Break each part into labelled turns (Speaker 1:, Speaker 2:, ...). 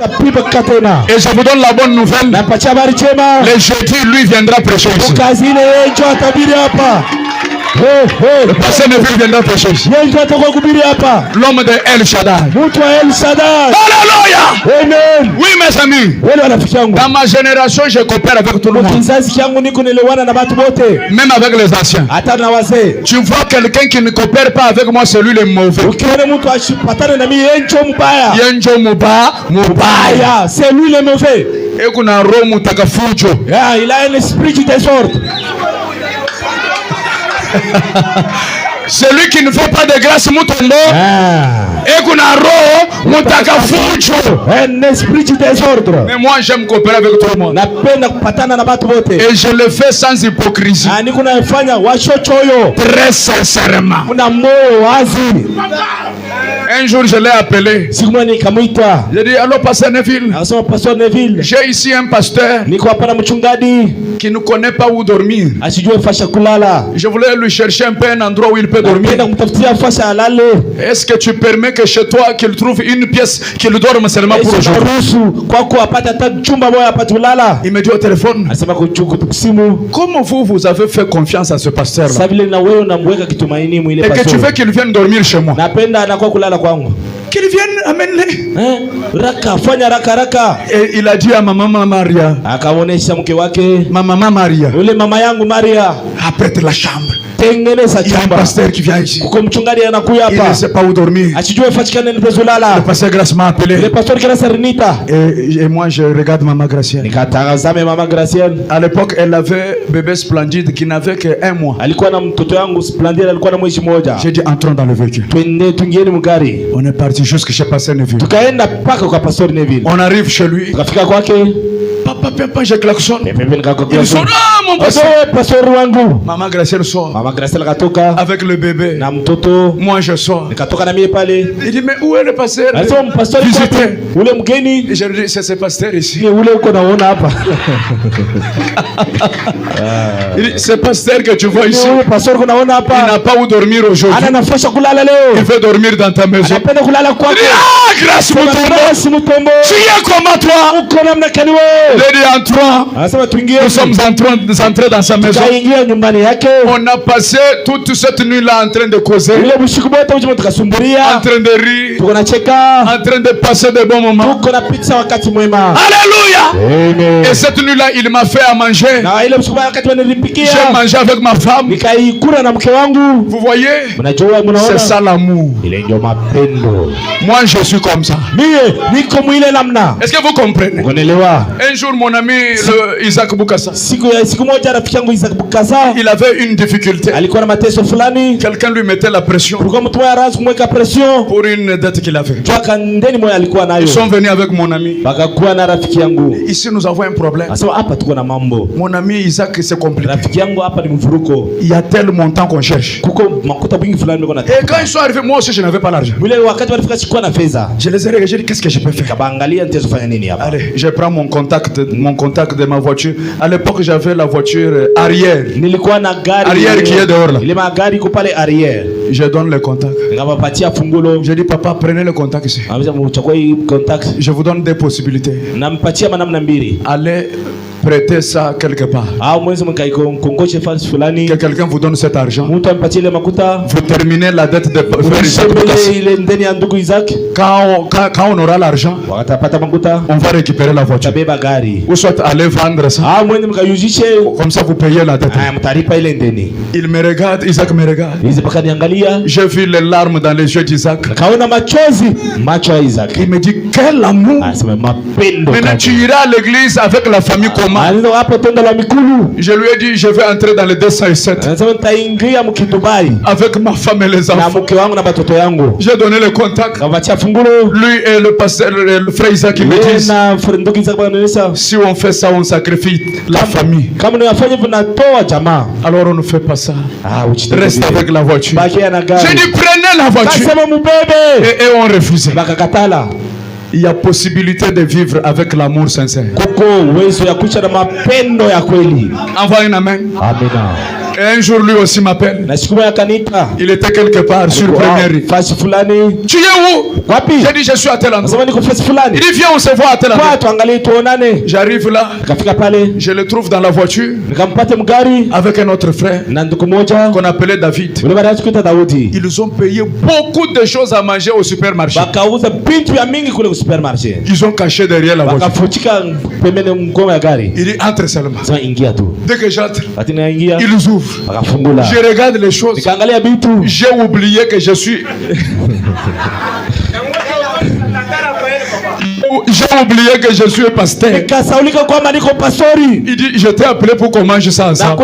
Speaker 1: Et je vous donne la bonne nouvelle. Le jeudi, lui viendra prêcher ici. Le pasteur Neville viendra prêcher ici. L'homme de El Shaddai. Alléluia. Amen. Oui, mes amis. Dans ma génération, je coopère avec tout le monde. Même avec les anciens. Tu vois quelqu'un qui ne coopère pas avec moi, c'est lui le mauvais.
Speaker 2: C'est lui le mauvais.
Speaker 1: Il a un esprit qui désordre. Celui qui ne fait pas de grâce,
Speaker 2: un esprit de désordre.
Speaker 1: Mais moi j'aime coopérer avec tout le monde. Et je le fais sans hypocrisie. Très sincèrement. Un jour je l'ai appelé. J'ai dit allô pasteur Neville. J'ai ici un pasteur qui ne connaît pas où dormir. Je voulais lui chercher un peu un endroit où il peut dormir. Est-ce que tu permets que chez toi qu'il trouve une pièce qu'il dorme seulement pour aujourd'hui? Il me dit au téléphone, comment vous avez fait confiance à ce pasteur là et que tu veux qu'il vienne dormir chez moi? Qu'il vienne, amène-les. Et il a dit à ma maman Maria, ma maman Maria, apprête la chambre. Il y a un pasteur qui vient ici. Il ne sait pas où dormir. Le pasteur Grace m'a appelé. Et moi je regarde Maman Gracienne. À l'époque elle avait bébé Splendide qui n'avait que 1 mois. J'ai dit entrons dans le véhicule. On est parti jusqu'à chez pasteur Neville. On arrive chez lui. Papa, je klaxonne. Il sort, mon pasteur. Maman Gracielle sort. Avec le bébé. Moi je sors. Il dit mais où est le pasteur? Visiter. Et je lui dis c'est ce pasteur ici. Il dit ce pasteur que tu vois ici, il n'a pas où dormir aujourd'hui. Il veut dormir dans ta maison. Ah, grâce Mutombo. Tu es comment toi? Nous sommes entrés dans sa maison. On a passé toute cette nuit-là en train de causer, en train de rire, en train de passer de bons moments. Alléluia. Amen. Et cette nuit-là, il m'a fait à manger. J'ai mangé avec ma femme. Vous voyez, c'est ça l'amour. Moi, je suis comme ça. Est-ce que vous comprenez? Un jour, mon ami Isaac Bukasa, il avait une difficulté. Quelqu'un lui mettait la pression pour une dette qu'il avait. Ils sont venus avec mon ami. Ici nous avons un problème. Mon ami Isaac, c'est compliqué. Il y a tel montant qu'on cherche. Et quand ils sont arrivés, moi aussi je n'avais pas l'argent. Je les ai regardés, j'ai dit qu'est-ce que je peux faire? Allez, je prends mon contact de ma voiture. À l'époque j'avais la voiture arrière qui est dehors là. Je donne le contact. Je dis papa, prenez le contact ici. Je vous donne des possibilités. Allez prêter ça quelque part. Que quelqu'un vous donne cet argent. Vous terminez la dette de Isaac. Quand on aura l'argent, on va récupérer la voiture. Ou soit aller vendre ça. Comme ça vous payez la dette. Il me regarde, Isaac me regarde. J'ai vu les larmes dans les yeux d'Isaac. Il me dit quel amour. Maintenant tu iras à l'église avec la famille comment? Je lui ai dit je vais entrer dans le 207 avec ma femme et les enfants. J'ai donné le contact. Lui et le pasteur, le frère Isaac, me disent si on fait ça on sacrifie la famille. Alors on ne fait pas ça. Reste avec la voiture. J'ai dit prenez la voiture. Et on refuse. Il y a possibilité de vivre avec l'amour sincère. Envoie un amen. Et un jour lui aussi m'appelle. Il était quelque part sur première rue. Tu es où? J'ai dit je suis à tel endroit. Il dit viens on se voit à tel endroit. J'arrive là. Je le trouve dans la voiture avec un autre frère qu'on appelait David. Ils ont payé beaucoup de choses à manger au supermarché. Ils ont caché derrière la voiture. Il dit entre seulement. Dès que j'entre, ils ouvrent. Je regarde les choses. J'ai oublié que je suis. J'ai oublié que je suis pasteur. Il dit je t'ai appelé pour qu'on mange ça ensemble.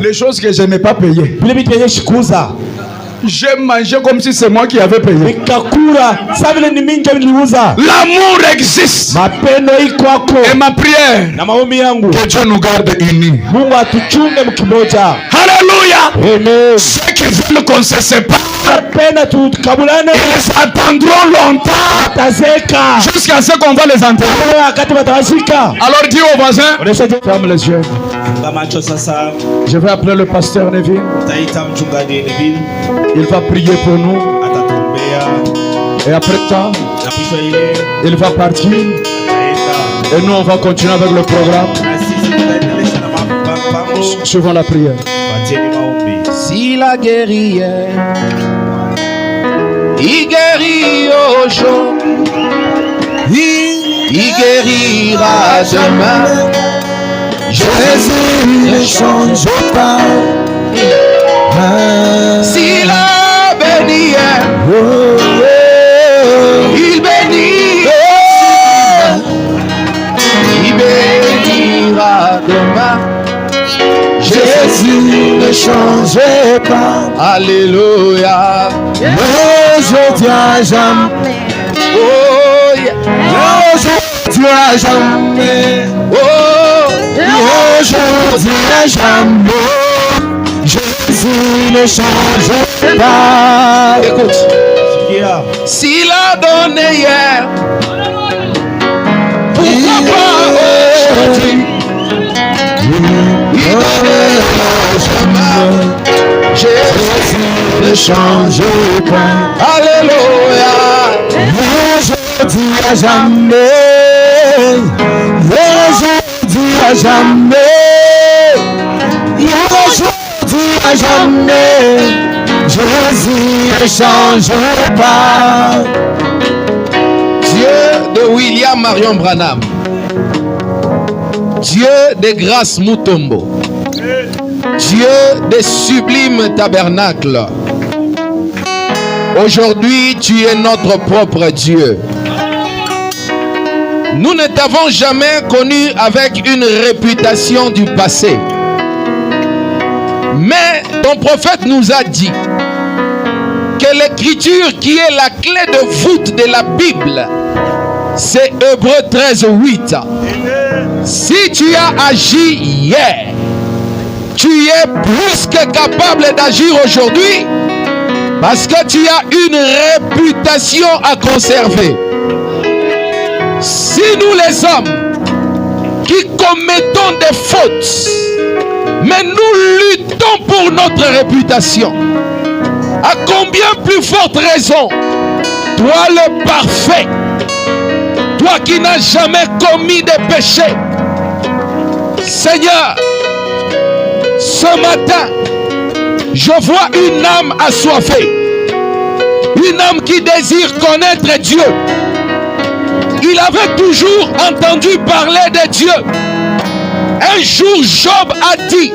Speaker 1: Les choses que je n'ai pas payées. J'ai mangé comme si c'est moi qui avais payé. L'amour existe. Et ma prière, que Dieu nous garde unis. Alléluia. Ceux qui veulent qu'on se sépare, ils attendront longtemps jusqu'à ce qu'on va les enterrer. Alors dis aux voisins, ferme les yeux. Je vais appeler le pasteur Neville. Il va prier pour nous. Et après ça, il va partir. Et nous, on va continuer avec le programme. Suivant la prière.
Speaker 3: Si la guerrière, il guérit aujourd'hui, il guérira demain. Jésus ne change pas. S'il a béni, il bénit, il bénira demain. Jésus ne change pas. Alléluia. Aujourd'hui à jamais. Oh yeah. Aujourd'hui à jamais. Oh, aujourd'hui à jamais. Jésus ne change pas. Écoute. S'il a donné hier, pourquoi pas aujourd'hui? Il donnera jamais. Jésus ne change pas. Alléluia. Aujourd'hui à jamais. Aujourd'hui à jamais. Aujourd'hui à jamais. Jésus ne change pas. Dieu de William Marion Branham, Dieu de Grâce Mutombo, Dieu des sublimes tabernacles, aujourd'hui tu es notre propre Dieu. Nous ne t'avons jamais connu avec une réputation du passé. Mais ton prophète nous a dit que l'écriture qui est la clé de voûte de la Bible, c'est Hébreux 13:8. Si tu as agi hier, tu es plus que capable d'agir aujourd'hui parce que tu as une réputation à conserver. Si nous les hommes qui commettons des fautes, mais nous luttons pour notre réputation, à combien plus forte raison, toi le parfait, toi qui n'as jamais commis de péché, Seigneur, ce matin, je vois une âme assoiffée, une âme qui désire connaître Dieu. Il avait toujours entendu parler de Dieu. Un jour, Job a dit,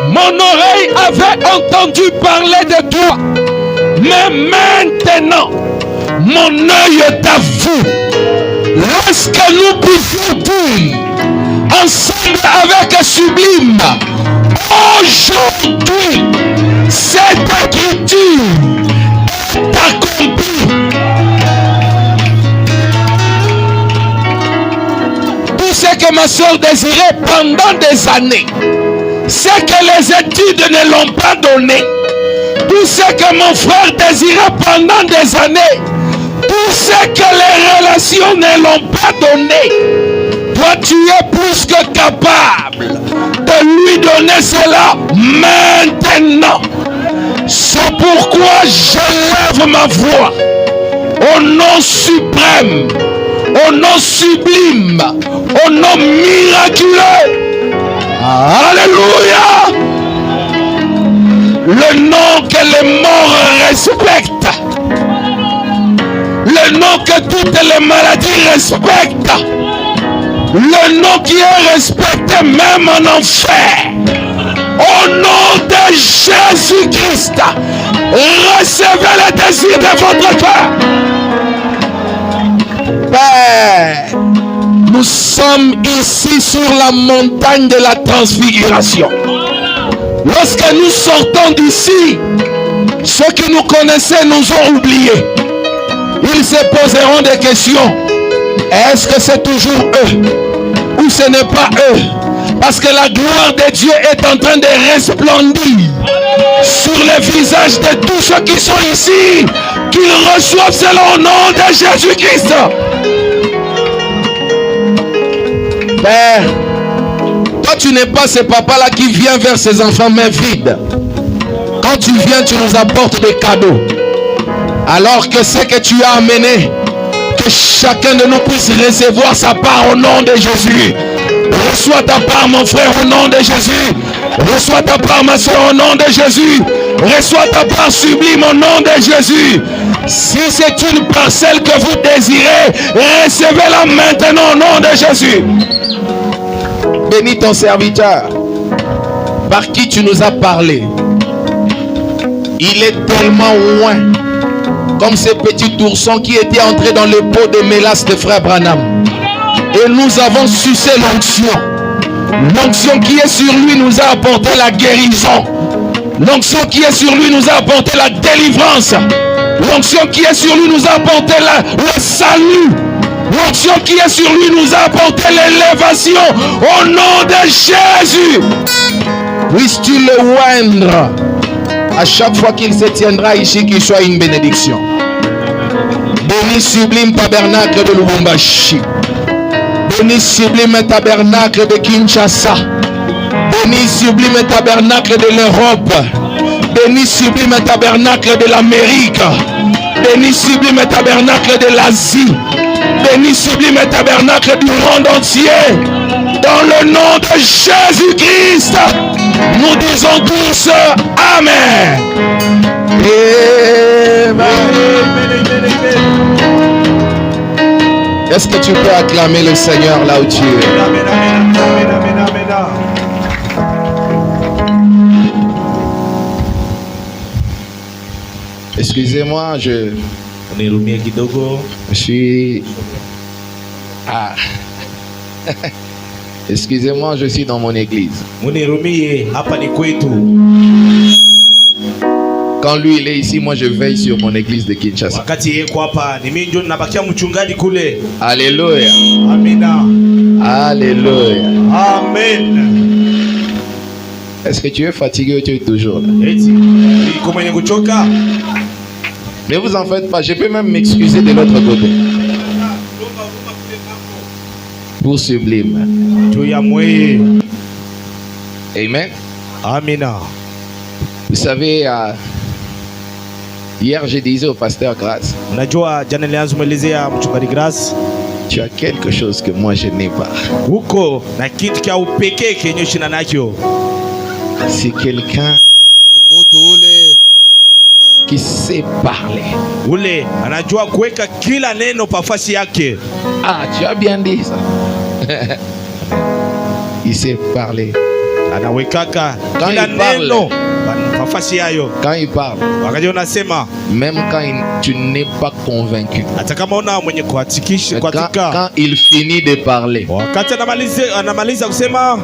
Speaker 3: mon oreille avait entendu parler de toi, mais maintenant, mon œil t'a vu. Est-ce que nous pouvons dire, ensemble avec Sublime, aujourd'hui, cette écriture est accomplie. Tout ce que ma soeur désirait pendant des années, c'est que les études ne l'ont pas donné. Tout ce que mon frère désirait pendant des années, tout ce que les relations ne l'ont pas donné. Toi, tu es plus que capable de lui donner cela maintenant. C'est pourquoi j'élève ma voix au nom suprême, au nom sublime, au nom miraculeux. Alléluia. Le nom que les morts respectent, le nom que toutes les maladies respectent, le nom qui est respecté même en enfer. Au nom de Jésus-Christ, recevez le désir de votre cœur. Père, nous sommes ici sur la montagne de la transfiguration. Lorsque nous sortons d'ici, ceux qui nous connaissaient nous ont oubliés. Ils se poseront des questions. Est-ce que c'est toujours eux ou ce n'est pas eux? Parce que la gloire de Dieu est en train de resplendir sur les visages de tous ceux qui sont ici, qu'ils reçoivent cela au nom de Jésus-Christ. Père, toi tu n'es pas ce papa-là qui vient vers ses enfants mains vides. Quand tu viens, tu nous apportes des cadeaux. Alors que ce que tu as amené, que chacun de nous puisse recevoir sa part au nom de Jésus. Reçois ta part, mon frère, au nom de Jésus. Reçois ta part, ma soeur, au nom de Jésus. Reçois ta part sublime au nom de Jésus. Si c'est une parcelle que vous désirez, recevez-la maintenant au nom de Jésus. Bénis ton serviteur par qui tu nous as parlé. Il est tellement loin, comme ces petits oursons qui étaient entrés dans le pot de mélasse de frère Branham. Et nous avons sucé l'onction. L'onction qui est sur lui nous a apporté la guérison. L'onction qui est sur lui nous a apporté la délivrance. L'onction qui est sur lui nous a apporté le salut. L'onction qui est sur lui nous a apporté l'élévation. Au nom de Jésus, puisses-tu le oindre à chaque fois qu'il se tiendra ici, qu'il soit une bénédiction. Béni sublime tabernacle de Lubumbashi. Béni sublime tabernacle de Kinshasa. Béni sublime tabernacle de l'Europe. Béni sublime tabernacle de l'Amérique. Béni sublime tabernacle de l'Asie. Béni sublime tabernacle du monde entier. Dans le nom de Jésus-Christ, nous disons tous Amen. Est-ce que tu peux acclamer le Seigneur là où tu es? Excusez-moi, je suis... Excusez-moi, je suis dans mon église. Quand lui il est ici, moi je veille sur mon église de Kinshasa. Alléluia. Alléluia.
Speaker 1: Amen.
Speaker 3: Est-ce que tu es fatigué ou tu es toujours là? Ne vous en faites pas, je peux même m'excuser de l'autre côté. Pour sublime. Amen.
Speaker 1: Amina.
Speaker 3: Vous savez, hier je disais au pasteur Grace, tu as quelque chose que moi je n'ai pas. C'est quelqu'un qui sait parler. Ah, tu as bien dit ça. Il sait parler. Quand il parle, même quand tu n'es pas convaincu, quand il finit de parler,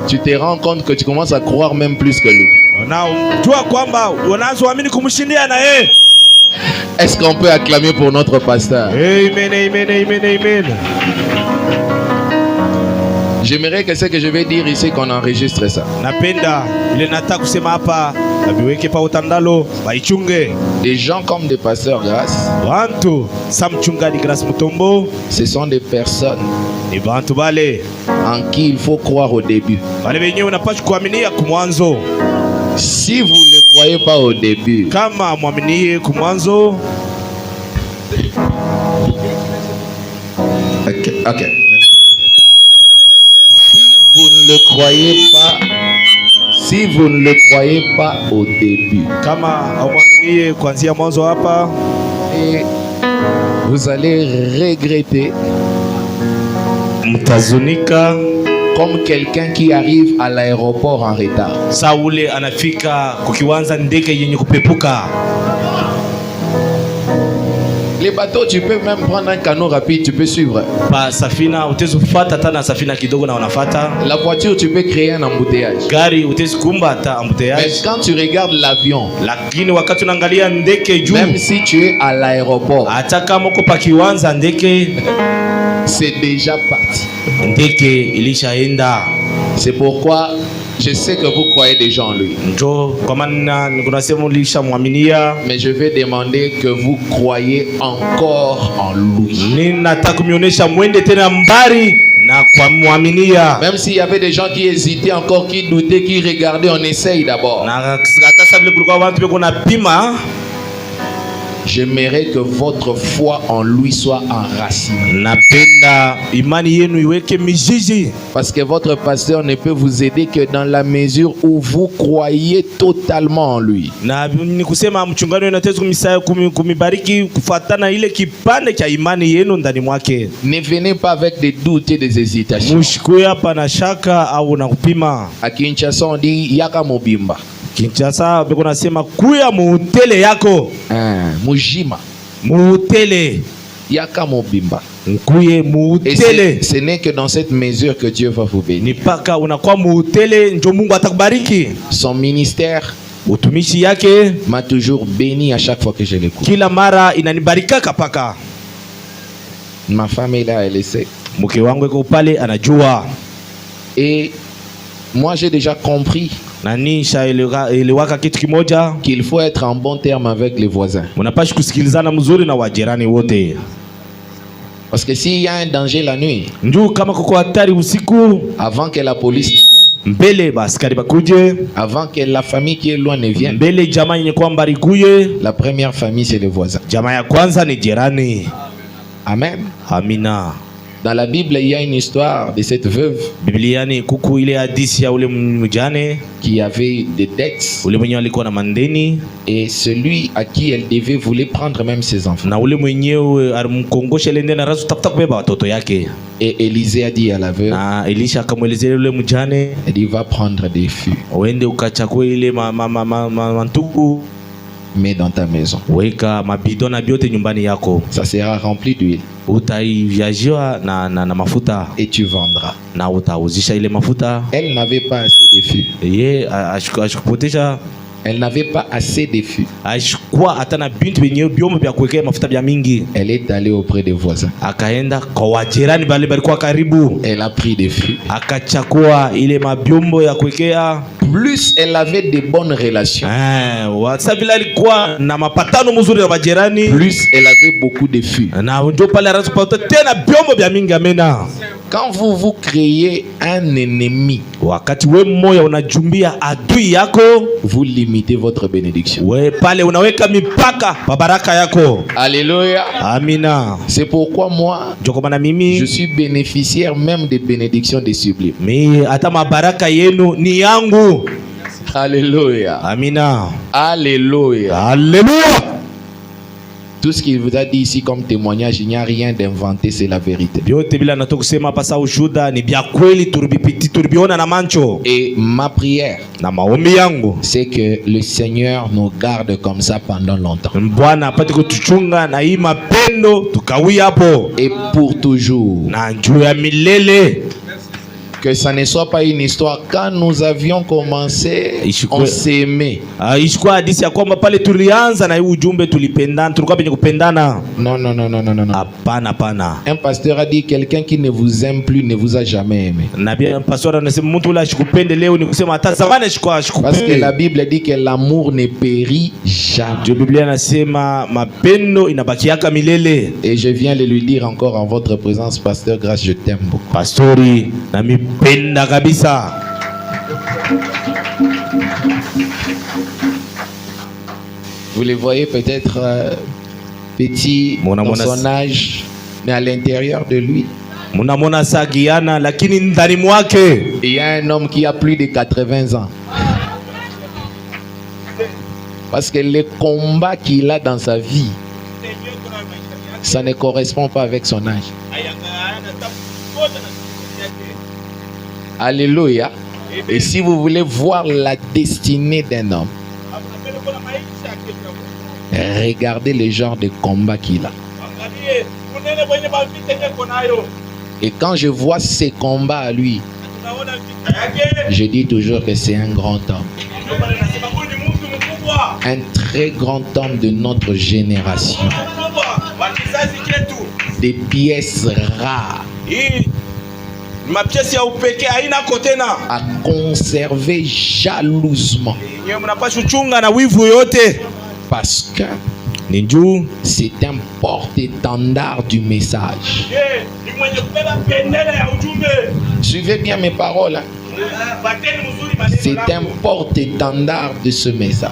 Speaker 3: tu te rends compte que tu commences à croire même plus que lui. Est-ce qu'on peut acclamer pour notre pasteur?
Speaker 1: Amen, amen, amen, amen.
Speaker 3: J'aimerais que ce que je vais dire ici, qu'on enregistre ça. Des gens comme des pasteurs Grace, ce sont des personnes en qui il faut croire au début. Si vous ne croyez pas au début, ok. Si vous ne le croyez pas au début, et vous allez regretter comme quelqu'un qui arrive à l'aéroport en retard. Les bateaux, tu peux même prendre un canot rapide, tu peux suivre. La voiture, tu peux créer un embouteillage. Mais quand tu regardes l'avion, même si tu es à l'aéroport, c'est déjà parti. C'est pourquoi je sais que vous croyez déjà en lui. Mais je vais demander que vous croyez encore en lui. Même s'il y avait des gens qui hésitaient encore, qui doutaient, qui regardaient, on essaye d'abord. J'aimerais que votre foi en lui soit enracinée. Parce que votre pasteur ne peut vous aider que dans la mesure où vous croyez totalement en lui. Ne venez pas avec des doutes et des hésitations. À Kinshasa, on dit Yaka Mobimba.
Speaker 1: Kinshasa beko nasema kuya muutele yako.
Speaker 3: Mujima.
Speaker 1: Muutele.
Speaker 3: Yaka mobimba.
Speaker 1: Nkuye muutele.
Speaker 3: Ce n'est que dans cette mesure que Dieu va vous bénir.
Speaker 1: Nipaka unakuwa muutele njo Mungu atakubariki.
Speaker 3: Son ministère
Speaker 1: utumishi yake
Speaker 3: m'a toujours béni à chaque fois que je l'écoute.
Speaker 1: Kila mara inanibarika kapaka.
Speaker 3: Ma femme est là, elle essaie.
Speaker 1: Mke wangu yuko pale anajua.
Speaker 3: Et moi j'ai déjà compris qu'il faut être en bon terme avec les voisins. Parce que s'il y a un danger la nuit, avant que la police ne vienne, avant que la famille qui est loin ne vienne, la première famille c'est les voisins. Amen. Amina. Dans la Bible, il y a une histoire de cette veuve qui avait des dettes, et celui à qui elle devait voulait prendre même ses enfants. Et Élisée a dit à la veuve, elle dit, va prendre des fûts, mets dans ta maison, ça sera rempli d'huile et tu vendras. Elle n'avait pas assez de fûts. Elle n'avait pas assez de fûts. Elle est allée auprès des voisins. Elle a pris des fûts. Plus elle avait de bonnes relations, plus elle avait beaucoup de fûts. Quand vous créez un ennemi, vous limitez votre bénédiction. Alléluia. Amina. C'est pourquoi moi, je suis bénéficiaire même des bénédictions des sublimes. Alléluia. Amina. Alléluia. Alléluia. Tout ce qu'il vous a dit ici comme témoignage, il n'y a rien d'inventé, c'est la vérité. Et ma prière, c'est que le Seigneur nous garde comme ça pendant longtemps. Et pour toujours. Que ça ne soit pas une histoire. Quand nous avions commencé, on s'aimait.
Speaker 1: Ishikuwa hadithi ya kwamba pale tulianza na hii ujumbe tulipendana, tulikuwa penye kupendana.
Speaker 3: Non.
Speaker 1: Hapana, hapana.
Speaker 3: Un pasteur a dit quelqu'un qui ne vous aime plus ne vous a jamais aimé.
Speaker 1: Na bien pasteur anasema mtu ule ashikupende leo ni kusema hata zamani ashikupende.
Speaker 3: Parce que la Bible dit que l'amour ne périt jamais.
Speaker 1: La Biblia inasema mapendo inabakiaka milele.
Speaker 3: Et je viens de lui dire encore en votre présence, pasteur Grace, je t'aime beaucoup.
Speaker 1: Pastori na mipenda kabisa.
Speaker 3: Vous le voyez peut-être petit dans son âge, mais à l'intérieur de lui,
Speaker 1: munamona sagiana lakini ndani mwake
Speaker 3: il y a un homme qui a plus de 80 ans. Parce que le combat qu'il a dans sa vie, ça ne correspond pas avec son âge. Alléluia. Et si vous voulez voir la destinée d'un homme, regardez le genre de combat qu'il a. Et quand je vois ces combats à lui, je dis toujours que c'est un grand homme. Un très grand homme de notre génération. Des pièces rares. À conserver jalousement. Parce que c'est un porte-étendard du message. Suivez bien mes paroles. C'est un porte-étendard de ce message.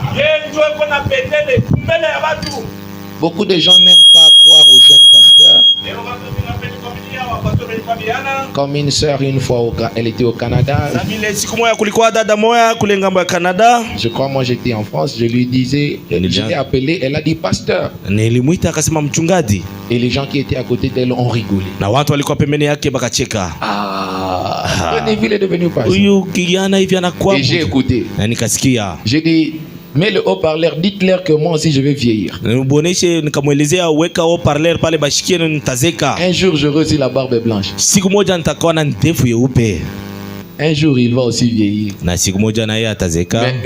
Speaker 3: Beaucoup de gens n'aiment pas croire aux jeunes pasteurs. Comme une sœur, une fois, elle était au Canada. Je crois, moi j'étais en France, je lui disais, j'étais appelé, elle a dit pasteur. Et les gens qui étaient à côté d'elle ont rigolé. Ah, Neville est devenu pasteur. Et j'ai écouté. J'ai dit, mets le haut-parleur, dites-leur que moi aussi je vais vieillir. Un jour j'aurai aussi la barbe blanche. Un jour il va aussi vieillir. Mais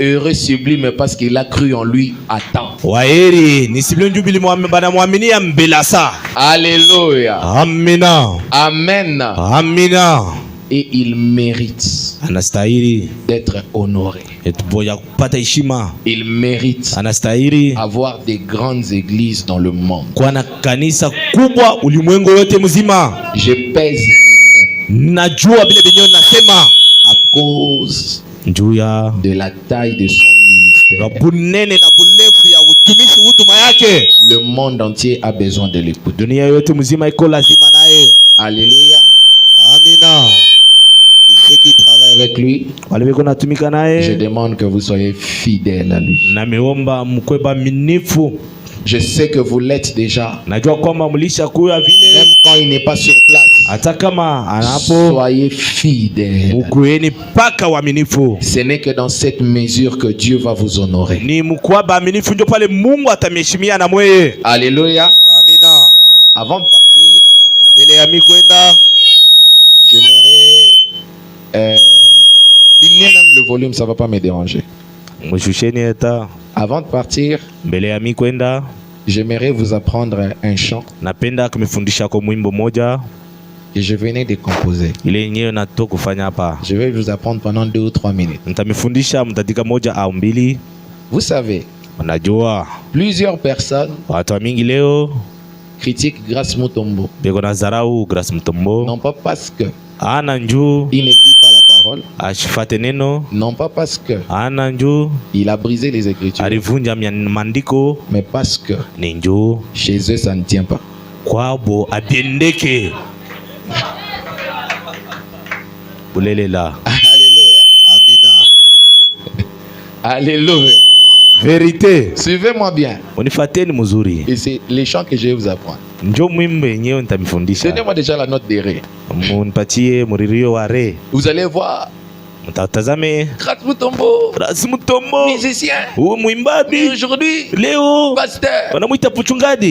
Speaker 3: heureux sublime parce qu'il a cru en lui à temps. Alléluia.
Speaker 1: Amina.
Speaker 3: Amen.
Speaker 1: Amina.
Speaker 3: Et il mérite d'être honoré. Il mérite avoir des grandes églises dans le monde. Je pèse mes mots à cause de la taille de son ministère. Le monde entier a besoin de l'écouter. Alléluia.
Speaker 1: Amina.
Speaker 3: Ceux qui travaillent avec lui, je demande que vous soyez fidèles à lui. Je sais que vous l'êtes déjà. Même quand il n'est pas sur place, soyez fidèles. Ce n'est que dans cette mesure que Dieu va vous honorer. Alléluia. Avant de partir, j'aimerais le volume, ça va pas me déranger. Avant de partir, j'aimerais vous apprendre un chant que je venais de composer. Je vais vous apprendre pendant 2 ou 3 minutes. Vous savez, plusieurs personnes critiquent Grace Mutombo. Non pas parce que il ne vit pas la parole. Non pas parce que il a brisé les Écritures. Mais parce que chez eux ça ne tient pas. Alléluia. Alléluia.
Speaker 1: Vérité.
Speaker 3: Suivez-moi bien. Et c'est les chants que je vais vous apprendre. Donnez-moi déjà la note des ré. Vous allez voir. Grace Mutombo, musicien. Mais aujourd'hui, pasteur.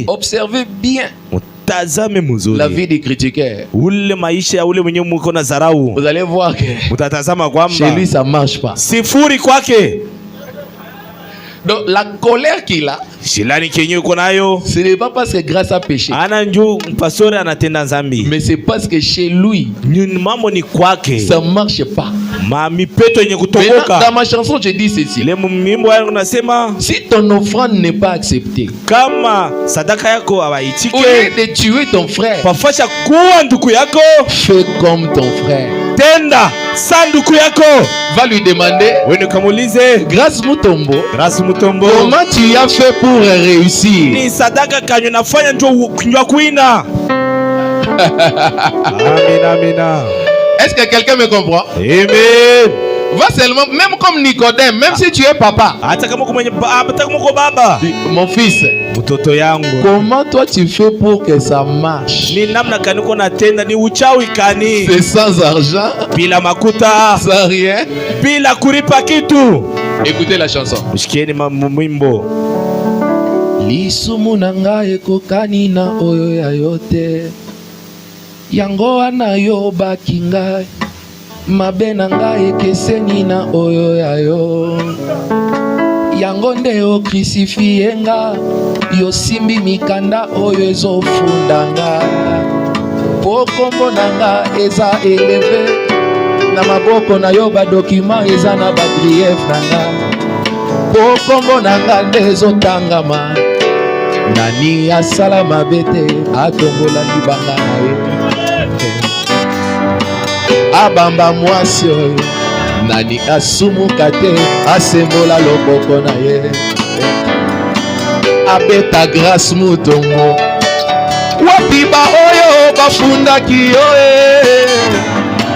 Speaker 3: Observez bien.
Speaker 1: mutazame mzuri
Speaker 3: la vie du critiqueur.
Speaker 1: ule maisha ya ule mwenye mko na zarau,
Speaker 3: Vous allez voir que
Speaker 1: utatazama kwamba
Speaker 3: chez lui ça marche pas.
Speaker 1: sifuri kwake.
Speaker 3: Donc la colère qu'il a,
Speaker 1: Shilani kenye uko nayo,
Speaker 3: ce n'est pas parce que grâce à péché,
Speaker 1: ana njoo pastori anatenda zambi,
Speaker 3: mais c'est parce que chez lui
Speaker 1: mambo ni kwake,
Speaker 3: ça marche pas.
Speaker 1: mipeto yenye
Speaker 3: Maintenant,
Speaker 1: kutoboka.
Speaker 3: dans ma chanson je dis ceci:
Speaker 1: Ile mwimbo wangu nasema,
Speaker 3: si ton offrande n'est pas acceptée,
Speaker 1: kama sadaka yako
Speaker 3: au
Speaker 1: hawaitike,
Speaker 3: lieu de tuer ton frère,
Speaker 1: pafasha kuwa ndugu yako,
Speaker 3: fais comme ton frère.
Speaker 1: tenda sa ndugu yako.
Speaker 3: Va lui demander:
Speaker 1: Wewe kamuulize,
Speaker 3: Grâce Mutombo,
Speaker 1: Grace Mutombo,
Speaker 3: comment tu as fait pour réussir?
Speaker 1: ni sadaka kanyo nafanya ndio kunywa kuina. Amina, amina.
Speaker 3: Est-ce que quelqu'un me comprend?
Speaker 1: Amen.
Speaker 3: Va seulement, même comme Nicodème, même si tu es papa,
Speaker 1: Hata kama uko baba,
Speaker 3: mon fils,
Speaker 1: mtoto yangu,
Speaker 3: comment toi tu fais pour que ça marche?
Speaker 1: ni namna kani uko natenda, ni uchawi kani,
Speaker 3: C'est sans argent,
Speaker 1: bila makuta,
Speaker 3: sans rien.
Speaker 1: bila kuripa kitu.
Speaker 3: Écoutez la chanson.
Speaker 1: Mshikieni mwimbo.
Speaker 3: Lisumu na ngai ekokani na oyo ya yote, yango wana yo baki ngai, mabe na ngai ekeseni na oyo ya yo, yango nde okrisifie nga, yosimbi mikanda oyo ezofunda nga, po kombo na nga eza eleve, na maboko na yo badokima eza na bagrief na nga, po kombo na nga nde ezotangama, nani asala mabe te atombola libanga na ye, abamba mwasi oyo nani asumuka te asembola loboko na ye, abeta Grace Mutombo, wapi ba oyo bafundaki yo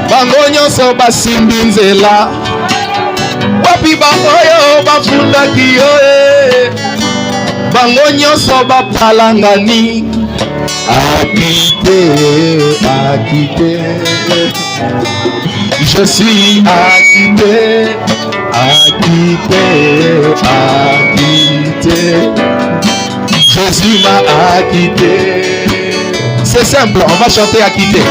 Speaker 3: bango nyonso basimbi nzela, wapi ba oyo bafundaki yo bango nyonso bapalangani, akite, akite, je suis acquitté, acquitté, acquitté, Jésus m'a acquitté. C'est simple, on va chanter acquitté.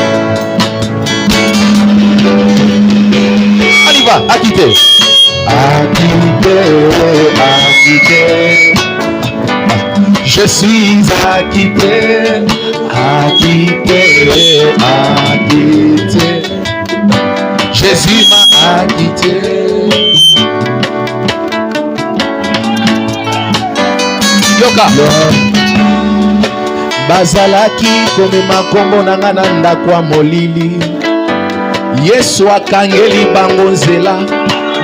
Speaker 3: On y va, acquitté. Acquitté, acquitté, je suis acquitté, acquitté, acquitté, Jésus m'a acquitté. Yoka bazalaki komema kombo na nga na ndako ya molili, Yesu akangeli bango nzela,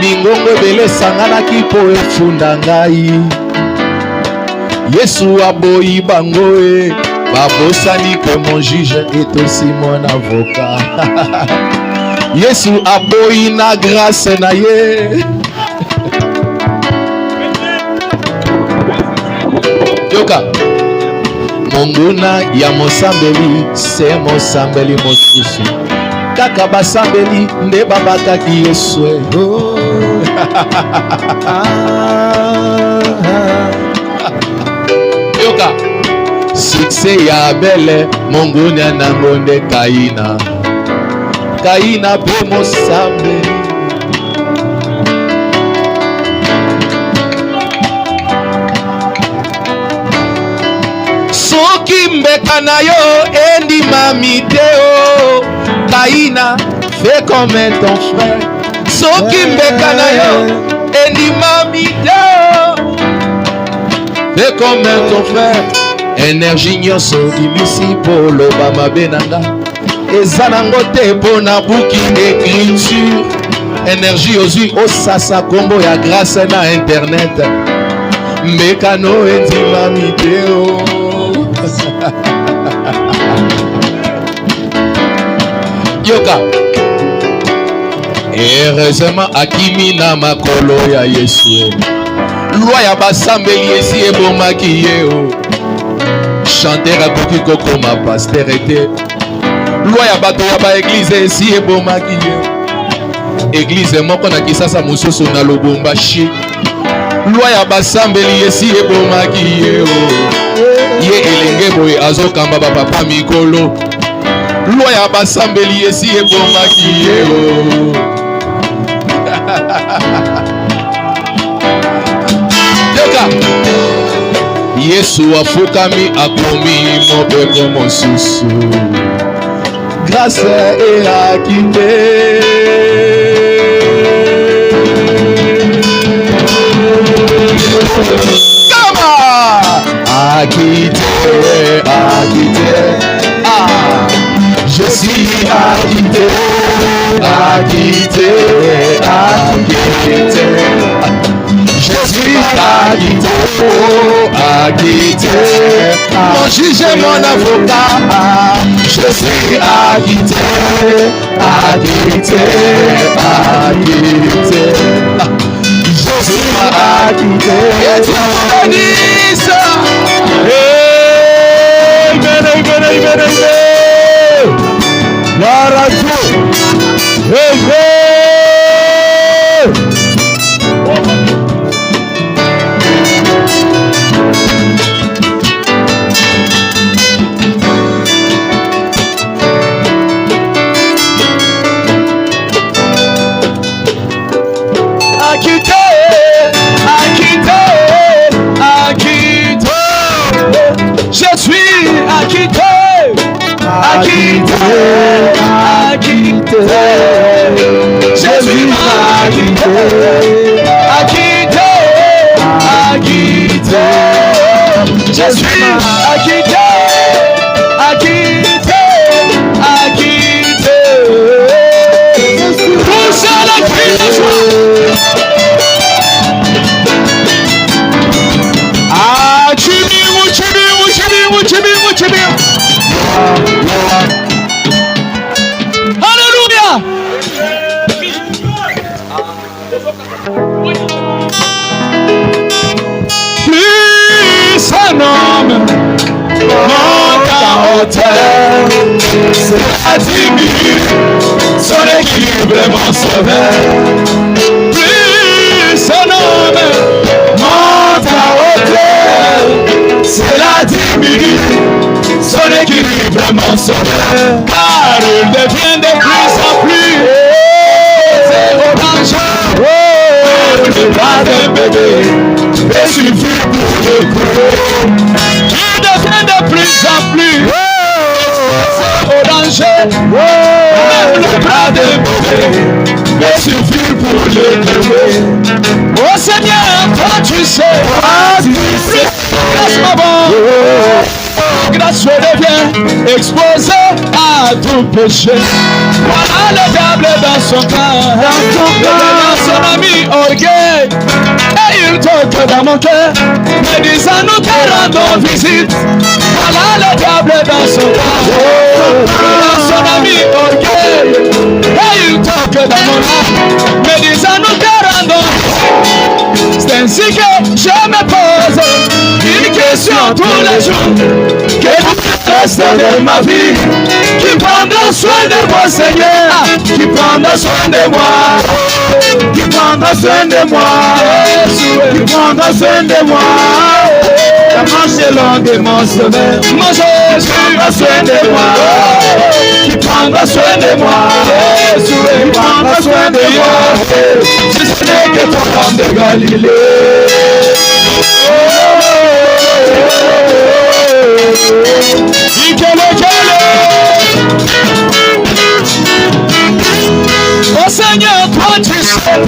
Speaker 3: mingongo ebele esanganaki mpo efunda ngai, Yesu aboyi bango babosani que mon juge est aussi mon avocat. Yesu aboyi na grâce na ye. Yoka monguna ya mosambeli se mosambeli mosusu, kaka basambeli nde babakaki Yesu. Yoka succès ya Abel monguna nango nde Kaina, Kaina pe mosambeli. Soki mbeka na yo endimami te o, Kaina fais comme ton frère. Soki mbeka na yo endimami te o, fais comme ton frère. Énergie nyonso imisi po loba mabe nanga, eza nango te po na buki écriture. Énergie ozwi osasa kombo ya grâce na internet, mbekano endimami te o. Yoka heureusement akimi na makolo ya Yesu, loi ya basambeli esi ebomaki ye o. Chanteur akoki kokoma pasteur ete, loi ya bato ya baeglize esi ebomaki ye. Eglize moko na Kisasa mosusu na Lubumbashi, loi ya basambeli esi ebomaki ye o. ye elenge boye azokamba bapapa mikolo lwa ya basambeli esi ebomaki ye yoka Yesu afukami akomi mobeko mosusu grâce et akite Kama akite akite ah je suis akite akite akite je suis acquitté, acquitté. Mon juge et mon avocat, je suis acquitté, acquitté, acquitté. Je suis acquitté. Et tu me bénis. Amen, amen, amen, amen. Gloire à Dieu. Amen. Je suis acquitté, acquitté, acquitté. Je suis acquitté, acquitté, acquitté. Je suis acquitté, acquitté, acquitté. Pousse à la cri de joie. Alléluia. Plus un homme monte en hauteur, cela diminue son équilibrement sauveur. Plus un homme monte en hauteur, cela diminue son équilibrement sauveur. Car il devient de plus en plus zéro danger. Ne pas de bébé, et suffit pour le couper. Il devient de plus en plus zéro danger. Ne pas de bébé, et suffit pour le couper. Oh Seigneur, toi tu sais, laisse-moi bon. Grâce devient exposé à tout péché. Voilà le diable dans son cœur, dans son ami orgueil. Et il toque dans mon cœur, me disant nous te rendons visite. Voilà le diable dans son cœur, dans son ami orgueil. Et il toque dans mon âme, me disant nous te rendons visite. C'est ainsi que je me pose une question tous les jours. Que tout le reste de ma vie, qui prendra soin de moi, Seigneur, qui prendra soin de moi, qui prendra soin de moi, qui prendra soin de moi. La marche est longue de mon sauveur, mon Jésus, qui prendra soin de moi, qui prendra soin de moi, qui prendra soin de moi. Si ce n'est que ton homme de Galilée. Oh Seigneur, toi tu sais,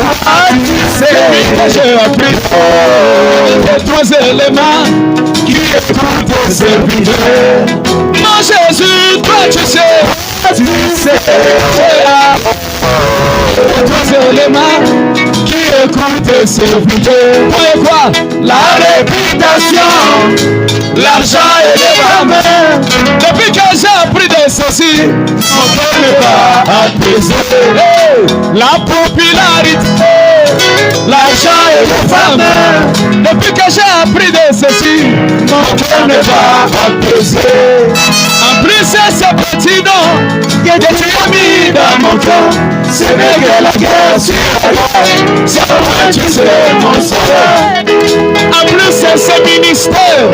Speaker 3: c'est lui que j'ai appris. Les trois éléments qui écoutent tes serviteurs. Mon Jésus, toi tu sais, les trois éléments qui écoutent tes serviteurs. Quoi? La réputation, l'argent et les femmes. Depuis que j'ai appris de ceci, mon cœur n'est pas apaisé. La popularité, l'argent et les femmes. Depuis que j'ai appris de ceci, mon cœur n'est pas apaisé. En plus, c'est ce petit don que tu as mis dans mon cœur. C'est vrai que la guerre sur la guerre, c'est moi tu sais mon sauveur.
Speaker 2: En plus, c'est ce ministère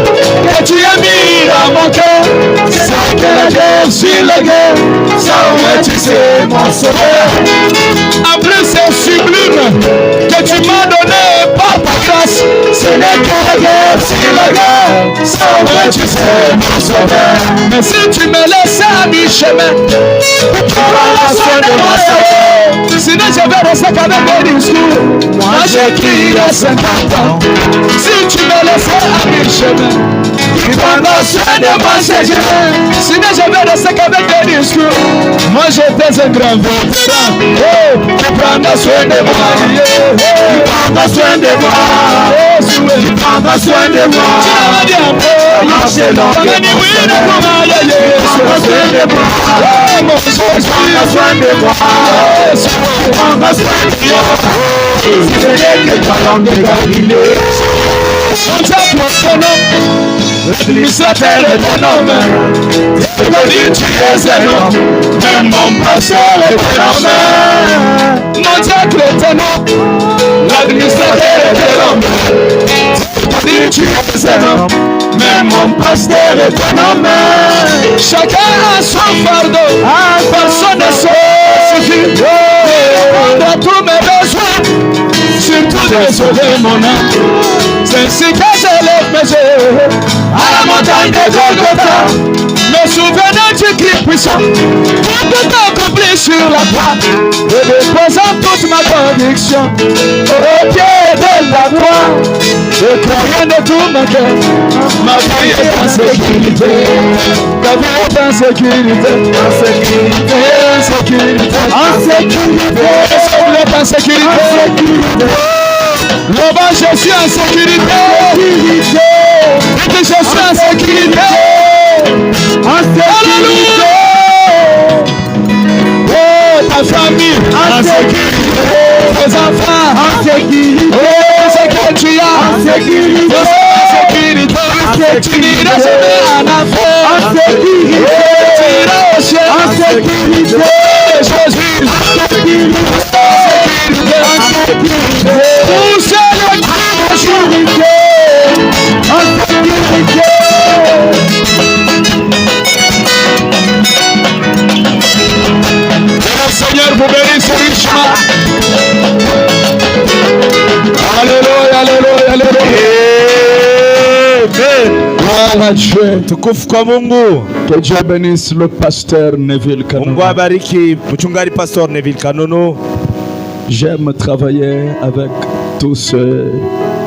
Speaker 2: que tu as mis dans mon cœur. C'est que la guerre sur la guerre, ça ouais, tu sais mon sauveur. En plus, c'est sublime que tu m'as donné par ta grâce. Ce n'est que la guerre sur la guerre, ça ouais, tu sais mon sauveur. Mais si tu me laisses à mi-chemin, tu prends soin de moi. Sinon je vais rester qu'avec des discours. Moi j'écris à 50 ans. Si tu me laisses à mi-chemin, tu prends soin de moi, sinon je vais rester qu'avec des discours. Moi j'étais un grand vétéran. Oh, tu prends soin de moi. Tu prends soin de moi. Tu prends soin de moi. Tu m'as dit un peu. Marcher long. Tu m'as dit oui, tu prends soin de moi. Oh mon Jésus, prends soin de moi. Prends soin de moi. C'est que ta langue de Galilée. On t'appelle ton nom. L'administrateur est ton homme. Je te dis tu es un homme. Même mon pasteur est ton homme. Mon diable est ton homme. L'administrateur est ton homme. Je te dis tu es un homme. Même mon pasteur est ton homme. Chacun a son fardeau. Personne ne se suffit. Répondre à tous mes besoins. Surtout désolé mon âme. C'est ainsi que je lève mes yeux à la montagne de Golgotha, me souvenant du cri puissant, tout accompli sur la croix, et déposant toute ma conviction au pied de la croix, je croyais de tout mon cœur, ma vie est en sécurité, ta vie est en sécurité, en sécurité, en sécurité, en sécurité, en sécurité. Là-bas, je suis en sécurité. Je suis en sécurité. En sécurité. Oh, ta famille. En sécurité. Tes enfants. En sécurité. Oh, ce que tu as. En sécurité. En sécurité. Tu n'iras jamais en enfer. En sécurité. Tu iras au ciel. En sécurité. Jésus. En sécurité. En sécurité. Où c'est le Dieu de sécurité? En sécurité. Que le Seigneur vous bénisse richement. Alléluia, alléluia, alléluia. Gloire à Dieu.
Speaker 1: Tukufu kwa Mungu.
Speaker 2: Que Dieu bénisse le pasteur Neville Kanono.
Speaker 1: Mungu abariki mchungaji pastor Neville Kanono.
Speaker 2: J'aime travailler avec tous ceux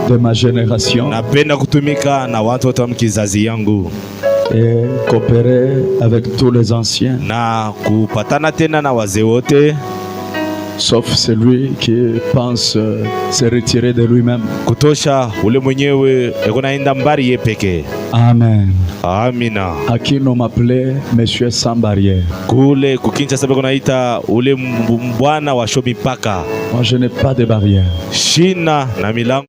Speaker 2: de ma génération.
Speaker 1: Napenda kutumika na watu wote wa kizazi yangu.
Speaker 2: Et coopérer avec tous les anciens.
Speaker 1: Na kupatana tena na wazee wote.
Speaker 2: Sauf celui qui pense se retirer de lui-même.
Speaker 1: Kutosha ule mwenyewe ekonaenda mbari ye peke.
Speaker 2: Amen.
Speaker 1: Amina.
Speaker 2: À qui l'on m'appelait Monsieur sans barrière.
Speaker 1: Kule kukincha sabe kunaita ule mbwana wa show mipaka.
Speaker 2: Moi je n'ai pas de barrière.
Speaker 1: Shina na milango